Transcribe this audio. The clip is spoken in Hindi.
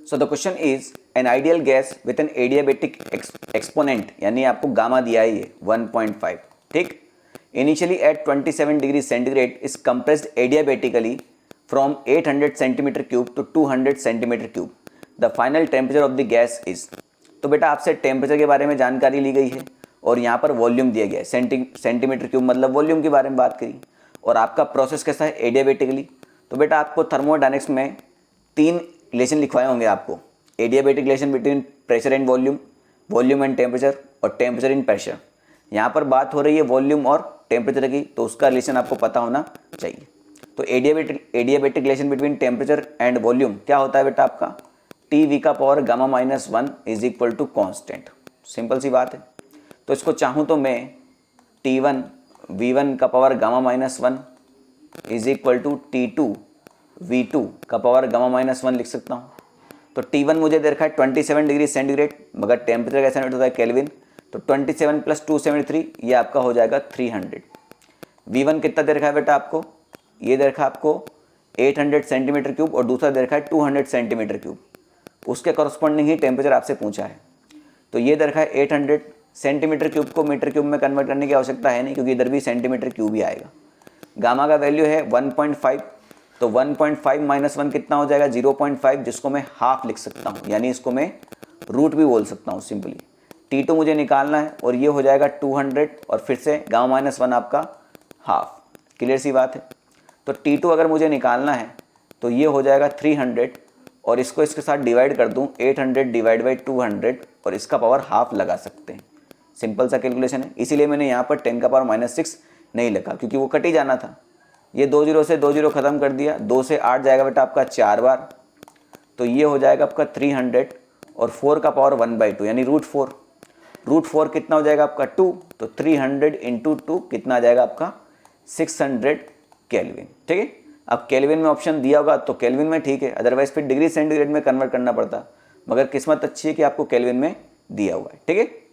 So the question is an ideal gas with an adiabatic exponent, यानी आपको गामा दिया है ये 1.5, ठीक। Initially at 27 degree centigrade is compressed adiabatically from 800 centimetre cube two 200 centimetre cube. The final temperature of the gas is. तो बेटा आपसे टेम्परेचर के बारे में जानकारी ली गई है और यहाँ पर वॉल्यूम दिया गया है, सेंटीमीटर क्यूब मतलब वॉल्यूम के बारे में बात करी, और आपका प्रोसेस कैसा है, एडियाबेटिकली। तो बेटा आपको थर्मोडायनेमिक्स में 3 रिलेशन लिखवाए होंगे आपको, adiabatic relation between pressure and volume, volume and temperature, और टेम्परेचर इन प्रेशर। यहाँ पर बात हो रही है वॉल्यूम और टेम्परेचर की, तो उसका रिलेशन आपको पता होना चाहिए। तो adiabatic relation between temperature and volume क्या होता है बेटा आपका, टी का power gamma -1 is equal to constant. Simple सी बात है। तो इसको चाहूँ तो मैं T1 V1 का power gamma -1 is equal to T2 V2 का पावर गामा -1 लिख सकता हूँ। तो T1 मुझे दे रखा है 27 डिग्री सेंटीग्रेड, मगर टेम्परेचर कैसे होता है केल्विन, तो 27 + 273 ये आपका हो जाएगा 300। V1 कितना दे रखा है बेटा आपको, ये दे रखा है आपको 800 सेंटीमीटर क्यूब, और दूसरा दे रखा है 200 सेंटीमीटर क्यूब। उसके करस्पॉन्डिंग ही टेम्परेचर आपसे पूछा है। तो ये दे रखा है 800 सेंटीमीटर क्यूब को मीटर क्यूब में कन्वर्ट करने की आवश्यकता है नहीं, क्योंकि इधर भी सेंटीमीटर क्यूब ही आएगा। गामा का वैल्यू है 1.5, तो 1.5 - 1 कितना हो जाएगा, 0.5, जिसको मैं हाफ लिख सकता हूँ, यानी इसको मैं रूट भी बोल सकता हूँ सिंपली। T2 मुझे निकालना है और ये हो जाएगा 200, और फिर से गामा -1 आपका हाफ। क्लियर सी बात है। तो T2 अगर मुझे निकालना है तो ये हो जाएगा 300, और इसको इसके साथ डिवाइड कर दूँ 800 / 200, और इसका पावर हाफ लगा सकते हैं। सिंपल सा कैलकुलेशन है, इसीलिए मैंने यहाँ पर 10 का पावर -6 नहीं लिखा, क्योंकि वो कट ही जाना था। ये 2 0 से 2 0 ख़त्म कर दिया, 2 से 8 जाएगा बेटा आपका 4 बार, तो ये हो जाएगा आपका 300, और 4 का पावर 1/2 यानी √4। √4 कितना हो जाएगा आपका 2, तो 300 × 2 कितना आ जाएगा आपका 600 केल्विन, ठीक है। अब केल्विन में ऑप्शन दिया होगा तो केल्विन में ठीक है, अदरवाइज फिर डिग्री सेंटीग्रेड में कन्वर्ट करना पड़ता, मगर किस्मत अच्छी है कि आपको केल्विन में दिया हुआ है, ठीक है।